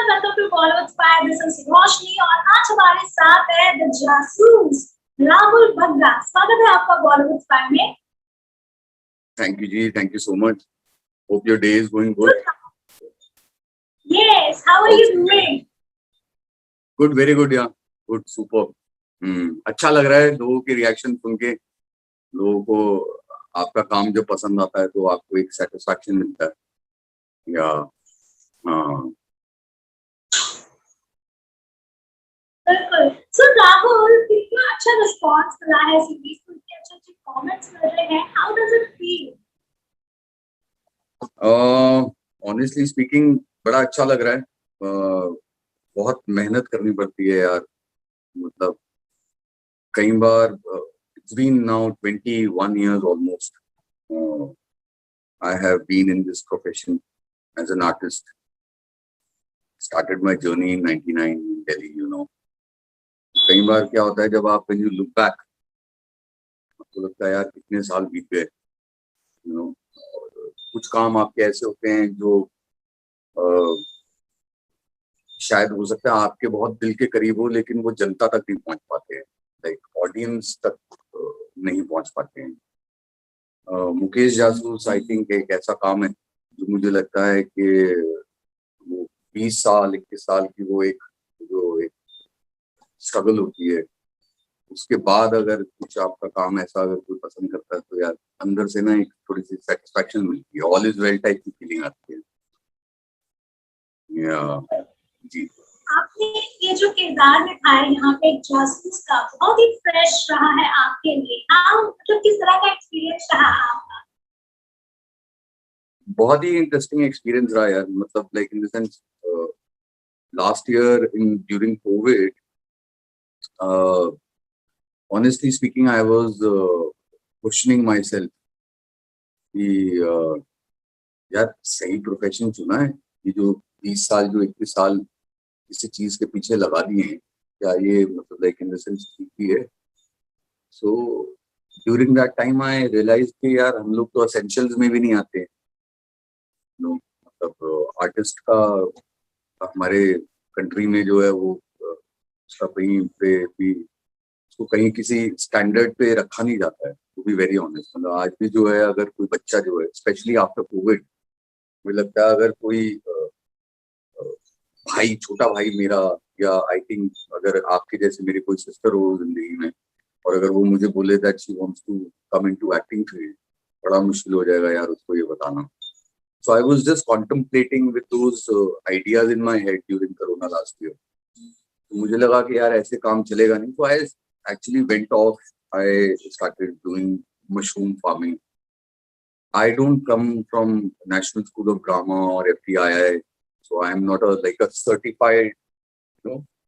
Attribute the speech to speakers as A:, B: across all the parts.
A: Welcome to Bollywood spy. This is Roshni और आज हमारे साथ है द जासूस राहुल बग्गा। स्वागत है आपका बॉलीवुड स्पाई में।
B: Thank you, Ji. Thank you so much. Hope your day is going good.
A: Yes, how are you doing?
B: Good, very good, yeah. Good, super. अच्छा लग रहा है लोगों के रिएक्शन सुन के। लोगों को आपका काम जब पसंद आता है तो आपको एक सेटिस्फैक्शन मिलता है या हाँ।
A: बिल्कुल। सो राहुल, कितना अच्छा रिस्पांस मिला है सीरीज को, इतने अच्छे कमेंट्स मिल रहे हैं। How does it feel?
B: Honestly speaking बड़ा अच्छा लग रहा है। बहुत मेहनत करनी पड़ती है यार। मतलब कई बार it's been now 21 years almost. I have been in this profession as an artist. Started my journey in 99 in Delhi, you know. कई बार क्या होता है जब आप when you look back, आपको लगता है यार कितने साल बीत गए, you know. कुछ काम आपके ऐसे होते हैं जो शायद हो सकता है आपके बहुत दिल के करीब हो, लेकिन वो जनता तक नहीं पहुंच पाते हैं, लाइक ऑडियंस तक नहीं पहुंच पाते हैं। मुकेश जासूस आई थिंक एक ऐसा काम है जो मुझे लगता है कि वो 20 साल 21 साल की वो एक स्ट्रगल होती है, उसके बाद अगर कुछ आपका काम ऐसा अगर कोई पसंद करता है तो यार अंदर से ना एक थोड़ी सी सेटिस्फैक्शन मिलती है, ऑल इज वेल टाइप की फीलिंग आती है। या जी,
A: आपने ये जो किरदार निभाया यहाँ पे एक जासूस का, बहुत ही फ्रेश रहा है आपके लिए। मतलब किस तरह का एक्सपीरियंस रहा आपका?
B: बहुत ही इंटरेस्टिंग एक्सपीरियंस रहा यार। मतलब like in the sense last year in during Covid, honestly speaking I was questioning myself कि यार सही प्रोफेशन चुना है? ये जो 20 साल जो 21 साल किसी चीज के पीछे लगा दिए हैं, क्या ये मतलब लाइक इन द सेंस ठीक ही है? So during that time I realize कि यार हम लोग तो एसेंशियल्स में भी नहीं आते। मतलब आर्टिस्ट का हमारे कंट्री में जो है वो उसका कहीं पे भी उसको कहीं किसी स्टैंडर्ड पे रखा नहीं जाता है, टू बी वेरी ऑनेस्ट। मतलब आज भी जो है अगर कोई बच्चा जो है स्पेशली आफ्टर कोविड, मुझे लगता है अगर कोई भाई छोटा भाई मेरा या आई थिंक अगर आपके जैसे मेरी कोई सिस्टर हो जिंदगी में और अगर वो मुझे बोले that she wants to come into acting field, बड़ा मुश्किल हो जाएगा यार उसको ये बताना। So I was just contemplating with those ideas in my head during corona last year. तो मुझे लगा कि यार ऐसे काम चलेगा नहीं, तो आई actually went off. I started doing mushroom farming. I don't come from National School of Drama or FTII, so I am not like a certified,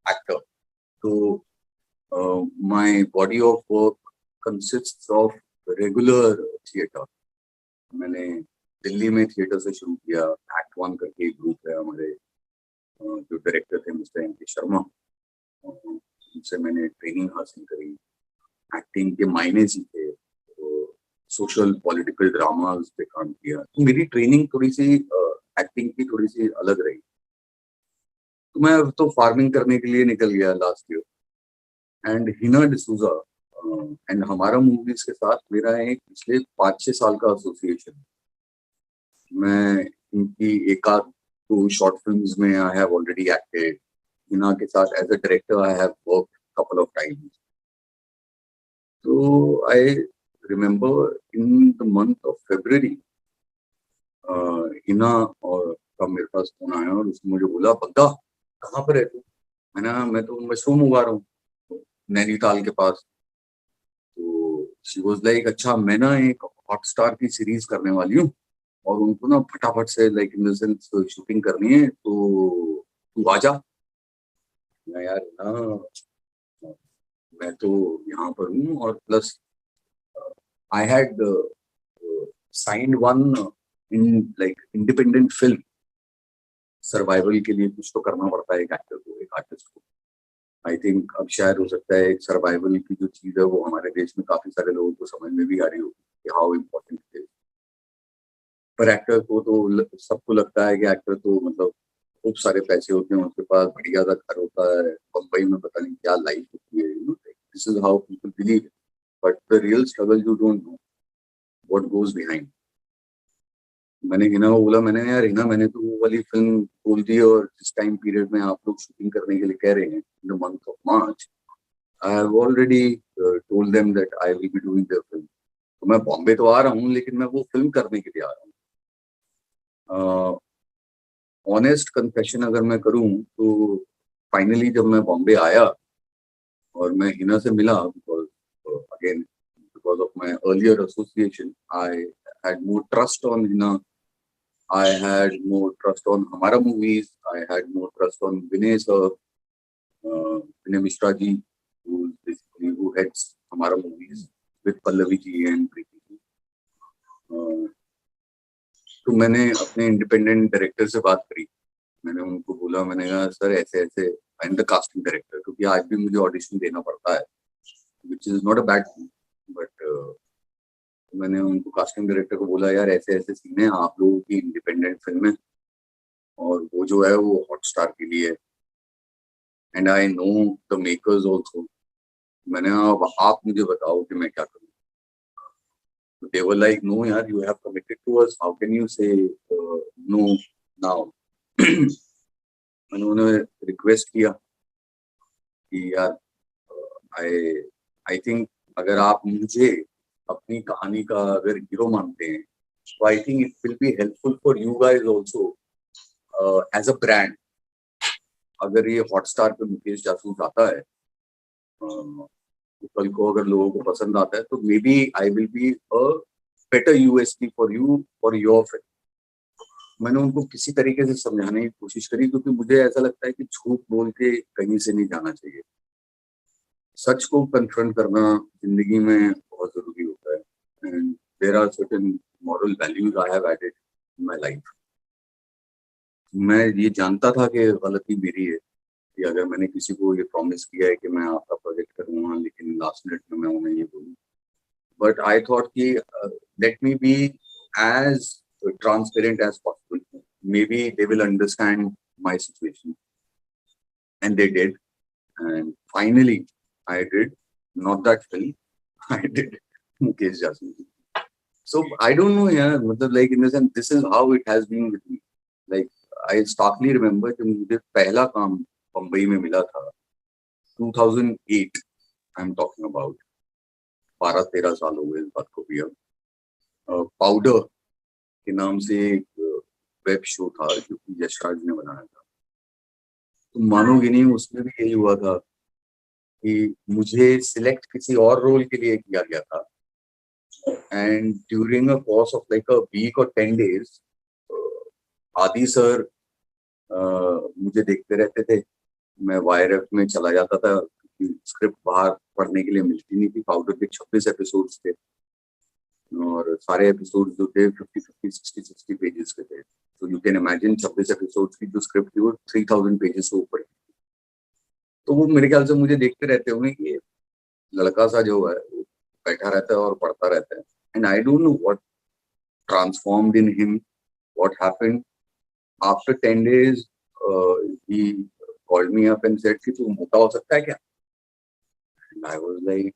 B: actor. So my body of work consists of regular theatre. मैंने दिल्ली में theatre से शुरू किया। Act one करके एक group है हमारे, जो डायरेक्टर थे मिस्टर एम के शर्मा, उनसे मैंने ट्रेनिंग हासिल करी, एक्टिंग के मायने सीखे, तो सोशल पॉलिटिकल ड्रामास पे काम किया। तो मेरी ट्रेनिंग थोड़ी सी एक्टिंग की थोड़ी सी अलग रही। तो मैं अब तो फार्मिंग करने के लिए निकल गया last year. And Hina D'Souza and हमारा मूवीज के साथ मेरा एक पिछले 5-6 साल का एसोसिएशन। मैं इनकी एक आध दो शॉर्ट फिल्म्स में I have already acted. Hina के साथ as a director I have worked couple of times. So I remember in the month of February, Hina और का मेरे पास फोन आया और उसने मुझे बोला, बग्गा कहाँ पर है तू? मैं तो मशरूम उगा रहा हूँ नैनीताल के पास। तो शी वाज लाइक, अच्छा मैं ना एक हॉटस्टार की सीरीज करने वाली हूँ और उनको ना फटाफट से like in the sense shooting करनी है, तो तू आ जा। यार ना मैं तो यहाँ पर हूँ और plus I had signed one in like independent film. Survival के लिए कुछ तो करना पड़ता है एक एक्टर को, एक आर्टिस्ट को। आई थिंक अब शायद हो सकता है एक सर्वाइवल की जो चीज है वो हमारे देश में काफी सारे लोगों को समझ में भी आ रही होगी कि हाउ इम्पोर्टेंट है। पर एक्टर को तो सबको लगता है कि एक्टर तो मतलब खूब सारे पैसे होते हैं उसके पास, बढ़िया सा घर होता है, बम्बई में पता नहीं क्या लाइफ होती है, this is how people believe, but the real struggle you don't know what goes behind. मैंने हिना को बोला, मैंने यार हिना मैंने तो वो वाली फिल्म बोल दी और जिस टाइम पीरियड में आप लोग शूटिंग करने के लिए कह रहे हैं in the month of March, I have already told them that I will be doing the film. तो मैं बॉम्बे तो आ रहा हूँ लेकिन मैं वो फिल्म करने के लिए आ रहा हूँ। ऑनेस्ट कन्फेशन अगर मैं करूँ तो फाइनली जब मैं बॉम्बे आया और मैं हिना से मिला, because again because of my earlier association I had more trust on Hina, I had more trust on Hamara movies. I had more trust on Vinay sir, Vinay Mishra ji, who heads Hamara movies with Pallavi ji and Preeti ji. तो मैंने अपने independent director से बात करी, मैंने उनको बोला, मैंने कहा सर ऐसे ऐसे I am the casting director, क्योंकि आज भी मुझे ऑडिशन देना पड़ता है, which is not a bad thing, but मैंने उनको कास्टिंग डायरेक्टर को बोला यार ऐसे ऐसे सीन है आप लोगों की इंडिपेंडेंट फिल्म है और वो जो है वो हॉटस्टार के लिए, and I know the makers also, मैंने अब आप मुझे बताओ कि मैं क्या करूँ। They were like, no यार, you have committed to us, how can you say no now? मैंने उन्हें रिक्वेस्ट किया कि यार आई आई थिंक अगर आप मुझे अपनी कहानी का अगर हीरो मानते हैं तो I think it will be helpful for you guys also as a brand. अगर ये हॉटस्टार पे मुकेश जासूस आता है तो कल को अगर लोगों को पसंद आता है तो maybe I will be a better USP for you for your film. मैंने उनको किसी तरीके से समझाने की कोशिश करी, क्योंकि मुझे ऐसा लगता है कि झूठ बोल के कहीं से नहीं जाना चाहिए, सच को कन्फ्रंट करना जिंदगी में बहुत जरूरी होता है, and there are certain moral values I have added in my life. मैं ये जानता था कि गलती मेरी है कि अगर मैंने किसी को ये प्रॉमिस किया है कि मैं आपका प्रोजेक्ट करूंगा लेकिन लास्ट मिनट में मैं उन्हें ये बोलूँ, बट आई थॉट कि let me be as transparent as possible. Maybe they will understand my situation. And they did. And finally, I did. Not that film. I did Mukesh Jasmine. So I don't know, yeah. Like in the sense, this is how it has been with me. Like I starkly remember जब मुझे पहला काम बम्बई में मिला था 2008. I'm talking about 12-13 साल हो गए इस बात को भी अब। पाउडर के नाम से एक वेब शो था जो कि यशराज ने बनाया था। तो मानोगे नहीं, उसमें भी यही हुआ था कि मुझे सिलेक्ट किसी और रोल के लिए किया गया था, and during a course of like a week और 10 days आदि सर मुझे देखते रहते थे। मैं वायरएफ में चला जाता था क्योंकि स्क्रिप्ट बाहर पढ़ने के लिए मिलती नहीं थी। पाउडर के 26 एपिसोड्स थे और सारे एपिसोड जो थे 50-60 पेजेस के थे। तो यू कैन इमेजिन 26 एपिसोड्स की जो स्क्रिप्ट थी वो 3000 पेजेस से ऊपर। तो वो मेरे ख्याल से मुझे देखते रहते होंगे कि लड़का सा जो है वो बैठा रहता है और पढ़ता रहता है, and I don't know what transformed in him, what happened after 10 days he called me up and said कि तू मोटा हो सकता है क्या? एंड आई वाज लाइक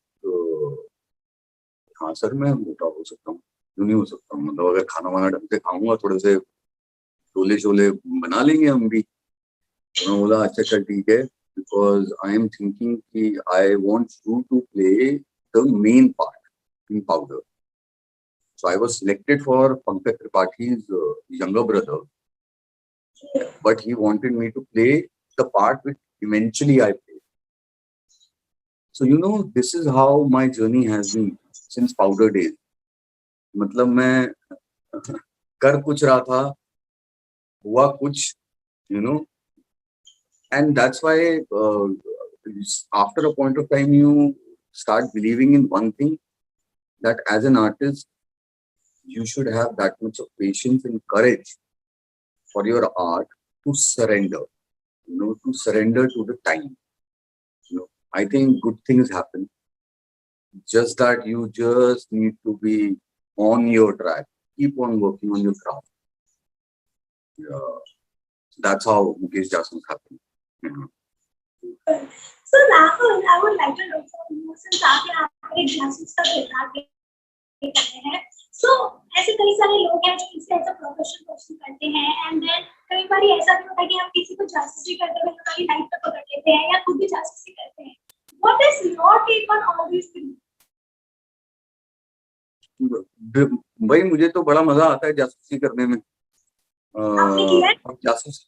B: हाँ सर मैं मोटा हो सकता हूँ, क्यों नहीं हो सकता हूँ, मतलब अगर खाना वाना ढंग से खाऊंगा, थोड़े से छोले छोले बना लेंगे हम भी। तो मैं बोला अच्छा चल ठीक है, बिकॉज आई एम थिंकिंग कि I want you to play the main part in Powder. So I was selected for Pankaj Tripathi's younger brother, but he wanted me to play the part which eventually I played. So you know, this is how my journey has been since Powder days. मतलब मैं कर कुछ रहा था, हुआ कुछ, you know, and that's why after a point of time you start believing in one thing, that as an artist you should have that much of patience and courage for your art to surrender, you know, to surrender to the time. You know, I think good things happen, just that you just need to be on your track, keep on working on your craft. Yeah. That's how Mukesh Jasus happened.
A: So Rahul, I would like to know from you, since आप यहाँ पर एक जासूस का किरदार play कर रहे हैं, so ऐसे कई सारे लोग हैं जो इसे एज अ प्रोफेशन परस्यू करते हैं, एंड देन कई बार ऐसा भी होता है कि हम किसी को जासूसी करते हुए हमारी लाइफ पे पकड़ लेते हैं या खुद भी जासूसी करते हैं. What is your take on all these things?
B: भाई मुझे तो बड़ा मजा आता है जासूसी करने में.
A: आपने किया है
B: हम जासूस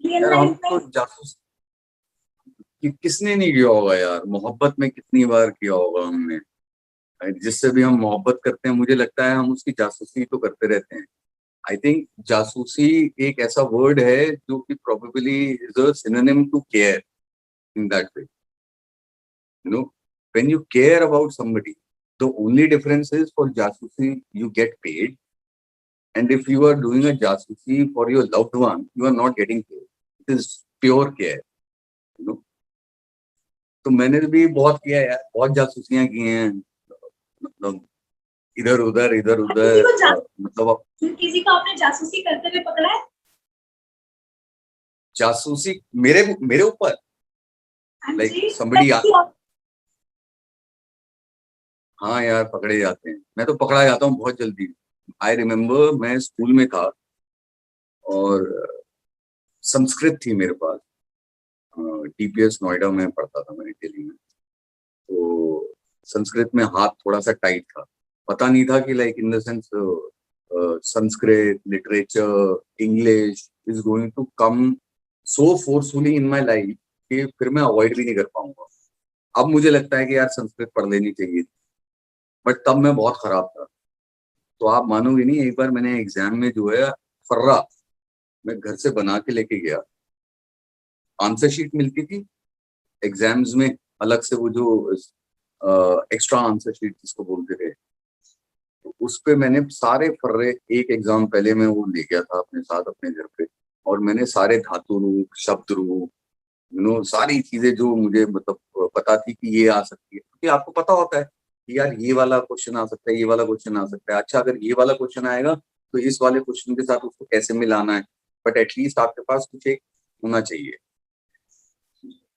A: रियल
B: यार, हम
A: लाइफ
B: तो
A: में?
B: जासूस किसने नहीं किया होगा यार. मोहब्बत में कितनी बार किया होगा हमने. जिससे भी हम मोहब्बत करते हैं मुझे लगता है हम उसकी जासूसी तो करते रहते हैं. आई थिंक जासूसी एक ऐसा वर्ड है जो कि probably is a synonym to care in that way. You know, when you care about somebody, the only difference is for jasusi you get paid, and if you are doing a jasusi for your loved one, you are not getting paid. It is pure care. You know, तो मैंने भी बहुत किया है यार, बहुत जासूसियां की हैं. मतलब इधर उधर मतलब
A: किसी को आपने जासूसी करते हुए पकड़ा है?
B: जासूसी मेरे ऊपर लाइक somebody. हाँ यार, पकड़े जाते हैं. मैं तो पकड़ा जाता हूँ बहुत जल्दी. आई रिमेम्बर मैं स्कूल में था और संस्कृत थी मेरे पास. टीपीएस नोएडा में पढ़ता था मैंने, दिल्ली में. तो संस्कृत में हाथ थोड़ा सा टाइट था. पता नहीं था कि like in the sense Sanskrit literature English is going to come so forcefully in my life कि फिर मैं अवॉइड भी नहीं कर पाऊंगा. अब मुझे लगता है कि यार संस्कृत पढ़ लेनी चाहिए, बट तब मैं बहुत खराब था. तो आप मानोगे नहीं, एक बार मैंने एग्जाम में जो है फर्रा मैं घर से बना के लेके गया. आंसर शीट मिलती थी एग्जाम्स में अलग से, वो जो एक्स्ट्रा आंसर शीट जिसको बोलते थे, तो उस पे मैंने सारे फर्रे एक एग्जाम पहले मैं वो ले गया था अपने साथ अपने घर पे. और मैंने सारे धातु रूप शब्द रूप सारी चीजें जो मुझे मतलब पता थी कि ये आ सकती है, क्योंकि आपको पता होता है कि यार ये वाला क्वेश्चन आ सकता है, ये वाला क्वेश्चन आ सकता है. अच्छा, अगर ये वाला क्वेश्चन आएगा तो इस वाले क्वेश्चन के साथ उसको कैसे मिलाना है. बट एटलीस्ट आपके पास कुछ एक होना चाहिए.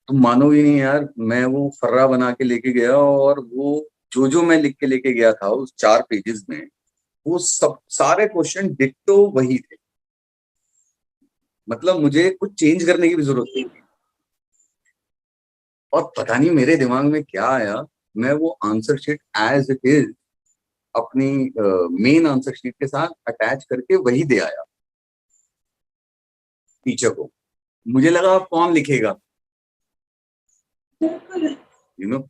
B: तुम मानोगे नहीं यार, मैं वो फर्रा बना के लेके गया और वो जो मैं लिख के लेके गया था उस 4 पेजेस में, वो सब सारे क्वेश्चन डिट्टो वही थे. मतलब मुझे कुछ चेंज करने की भी जरूरत नहीं थी. और पता नहीं मेरे दिमाग में क्या आया, मैं वो answer sheet as it is अपनी मेन आंसर शीट के साथ अटैच करके वही दे आया टीचर को. मुझे लगा अब कौन लिखेगा, यू नो.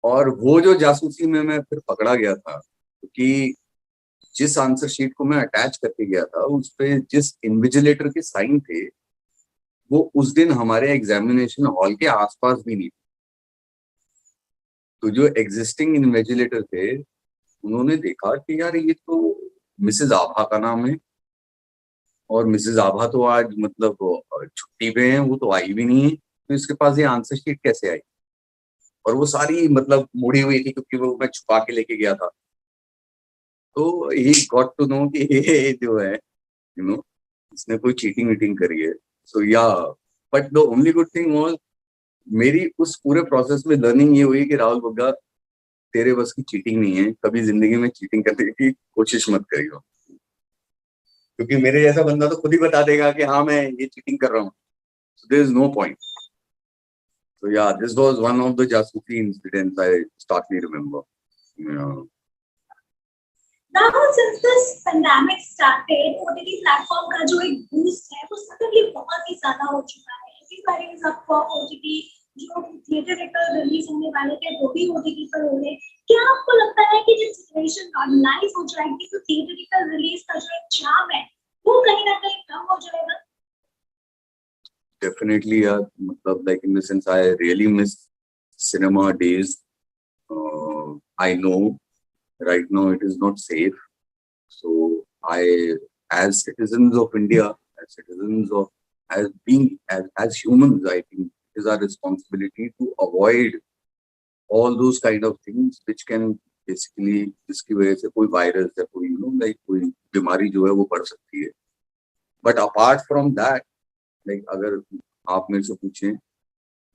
B: और वो जो जासूसी में मैं फिर पकड़ा गया था, क्योंकि जिस आंसर शीट को मैं अटैच करके गया था उस पे जिस इन्विजिलेटर के साइन थे, वो उस दिन हमारे एग्जामिनेशन हॉल के आसपास भी नहीं. तो जो एग्जिस्टिंग इन्विजिलेटर थे उन्होंने देखा कि यार ये तो मिसेज आभा का नाम है, और मिसेज आभा तो आज मतलब छुट्टी पे हैं, वो तो आई भी नहीं है, तो इसके पास ये आंसर शीट कैसे आई. और वो सारी मतलब मुड़ी हुई थी क्योंकि वो मैं छुपा के लेके गया था. तो ही गॉट टू नो कि ये जो है इसने कोई चीटिंग वीटिंग करी है. सो या, but the only good thing was मेरी उस पूरे प्रोसेस में लर्निंग ये हुई कि राहुल बग्गा, तेरे बस की चीटिंग नहीं है, कभी जिंदगी में चीटिंग करने की कोशिश मत करियो. क्योंकि मेरे जैसा बंदा तो खुद ही बता देगा कि हाँ मैं ये चीटिंग कर रहा हूँ. So there is no point. So yeah, this was one of the jasusi incidents I starkly remember. Yeah.
A: Now, since this pandemic started, OTT platform का जो एक boost है, वो suddenly बहुत ही ज़्यादा हो चुका है. Everybody is up for OTT. जो थिएटर रिलीज होने वाले थे वो भी OTT पर हो रहे. क्या आपको लगता है कि जब सिचुएशन नॉर्मलाइज हो जाएगी तो थिएटर रिलीज का जो एक चार्म है वो कहीं ना कहीं कम हो जाएगा?
B: Definitely, yeah. मतलब like in the sense I really miss cinema days. I know right now it is not safe. So as citizens of India, as citizens of, as humans, I think it is our responsibility to avoid all those kind of things which can basically जिसकी वजह से कोई virus या कोई like कोई बीमारी जो है वो बढ़ सकती है. But apart from that, like अगर आप मेरे से पूछें,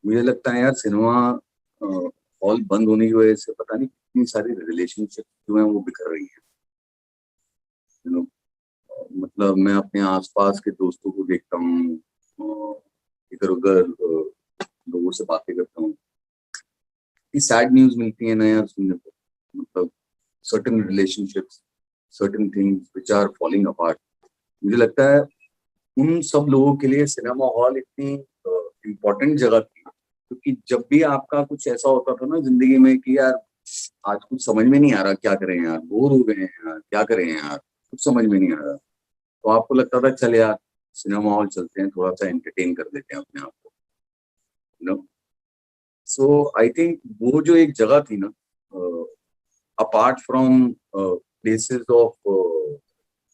B: मुझे लगता है यार सिनेमा हॉल बंद होने की वजह से पता नहीं कितनी सारी रिलेशनशिप जो है वो बिखर रही है। यू नो, मतलब मैं अपने आसपास के दोस्तों को देखता हूँ, इधर उधर लोगों से बातें करता हूँ, इतनी सैड न्यूज मिलती है ना यार सुनने को। मतलब certain relationships, certain things which are falling apart. मुझे लगता है उन सब लोगों के लिए सिनेमा हॉल इतनी इम्पोर्टेंट जगह थी, क्योंकि जब भी आपका कुछ ऐसा होता था ना जिंदगी में कि यार आज कुछ समझ में नहीं आ रहा, क्या करें यार, बोर हो गए हैं यार, क्या करें यार, कुछ समझ में नहीं आ रहा, तो आपको लगता था चल यार सिनेमा हॉल चलते हैं, थोड़ा सा एंटरटेन कर देते हैं अपने आप को, you know. So I think वो जो एक जगह थी ना, apart from places of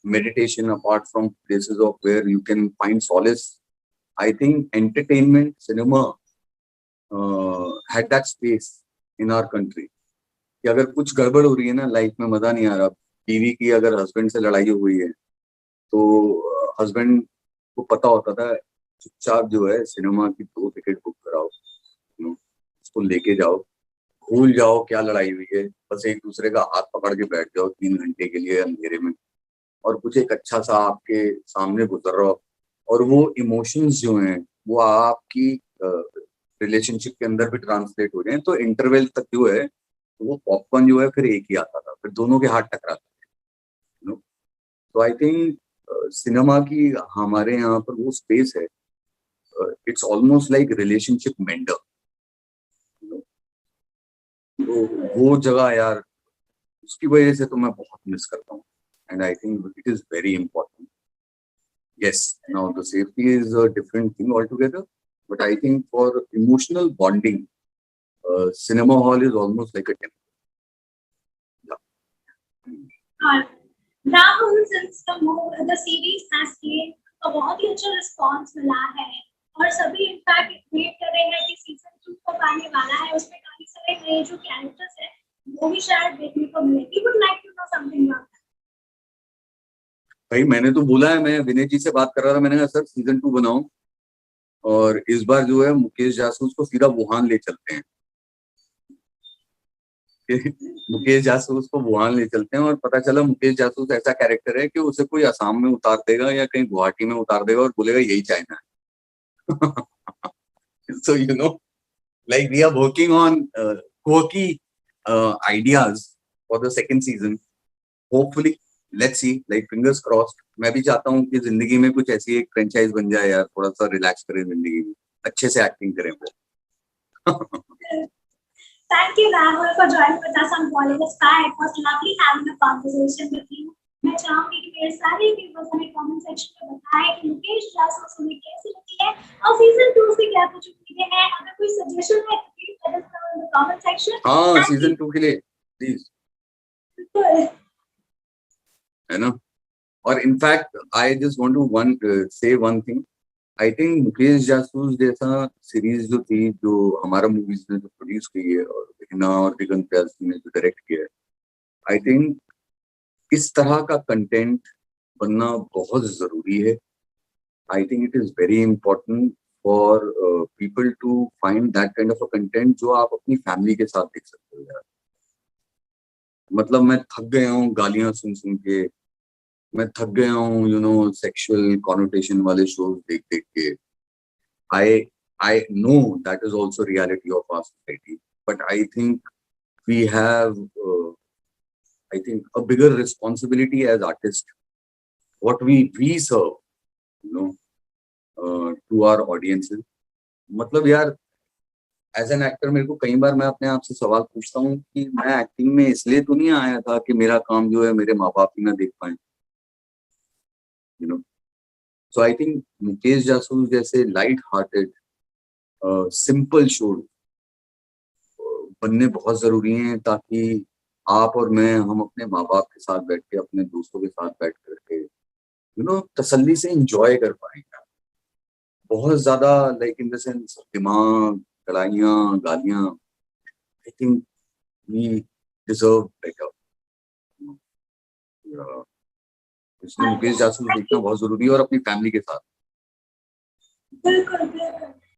B: meditation, apart from places of where you can find solace, I think entertainment, cinema had that space in our country कि अगर कुछ गड़बड़ हो रही है ना लाइफ में, मजा नहीं आ रहा, बीवी की अगर हस्बैंड से लड़ाई हो गई है तो हस्बैंड को पता होता था चुपचाप जो है सिनेमा की 2 टिकट बुक कराओ, उसको लेके जाओ, भूल जाओ क्या लड़ाई हुई है, बस एक दूसरे का हाथ पकड़ के बैठ जाओ 3 घंटे के लिए अंधेरे में, और कुछ एक अच्छा सा आपके सामने गुजर रहा हो, और वो इमोशंस जो हैं वो आपकी रिलेशनशिप के अंदर भी ट्रांसलेट हो रहे हैं, तो इंटरवल तक जो है वो पॉपकॉर्न जो है फिर एक ही आता था, फिर दोनों के हाथ टकराते थे। तो आई थिंक सिनेमा की हमारे यहाँ पर वो स्पेस है, it's almost like relationship mentor. तो वो जगह यार उसकी वजह से तो मैं बहुत मिस करता हूँ, and I think it is very important. Yes, now the safety is a different thing altogether, but I think for emotional bonding, cinema hall is almost like a temple. Yeah.
A: Now since the series has gained a बहुत ही अच्छा response मिला है, और सभी in fact wait कर रहे हैं कि सीजन 2 कब आने वाला है, उसमें काफी सारे नए जो कैरेक्टर्स हैं वो भी शायद देखने को मिले। We would like to know something about that.
B: भाई मैंने तो बोला है, मैं विनय जी से बात कर रहा था, मैंने कहा सर सीजन 2 बनाओ, और इस बार जो है मुकेश जासूस को सीधा वुहान ले चलते हैं। मुकेश जासूस को वुहान ले चलते हैं, और पता चला मुकेश जासूस ऐसा कैरेक्टर है कि उसे कोई असम में उतार देगा या कहीं गुवाहाटी में उतार देगा और बोलेगा यही चाइना है। So you know, like we are working on quirky ideas for the second season, hopefully, let's see, like fingers crossed। मैं भी चाहता हूँ कि जिंदगी में कुछ ऐसी एक फ्रेंचाइज बन जाए यार, थोड़ा सा रिलैक्स करें जिंदगी में, अच्छे से एक्टिंग करें वो।
A: Thank you, Rahul, for joining with us on Bollywood Sky. It was lovely having a conversation with you. मैं चाहूंगी कि मेरे सारे व्यूअर्स हमें कमेंट सेक्शन में बताएं कि मुकेश जासूस उन्हें कैसी लगी है और सीजन 2 से क्या कुछ उम्मीदें हैं। अगर कोई सजेशन है तो please let us know in the comment section.
B: हाँ, सीजन 2 के लिए प्लीज, है ना। और in fact I just want to say one thing, I think Mukesh जासूस जैसा सीरीज जो थी, जो हमारा मूवीज ने जो प्रोड्यूस की है, और हिना और दिगंत प्यासी ने जो डायरेक्ट किया है, आई थिंक इस तरह का कंटेंट बनना बहुत जरूरी है। I think it is very important for people to find that kind of a content जो आप अपनी फैमिली के साथ देख सकते हो यार। मतलब मैं थक गया हूँ गालियां सुन सुन के, मैं थक गया हूँ सेक्सुअल कॉनोटेशन वाले शोज देख देख के। I know that is also reality of our society, but I think we have I think a bigger responsibility as artists, what we serve, to our audiences। मतलब यार एज एन एक्टर मेरे को कई बार मैं अपने आप से सवाल पूछता हूँ कि मैं एक्टिंग में इसलिए तो नहीं आया था कि मेरा काम जो है मेरे माँ बाप ही ना देख पाए, सो आई थिंक मुकेश जासूस जैसे लाइट हार्टेड सिंपल शो बनने बहुत जरूरी हैं, ताकि आप और मैं, हम अपने माँ बाप के साथ बैठ के, अपने दोस्तों के साथ बैठ करके तसल्ली से एंजॉय कर पाएंगे। बहुत ज्यादा लाइक इन द सेंस दिमाग, लड़ाइयाँ, गालियाँ, I think we deserve better. इसलिए मुकेश जासूस देखना बहुत जरूरी है और अपनी फैमिली के साथ।
A: बिल्कुल बिल्कुल।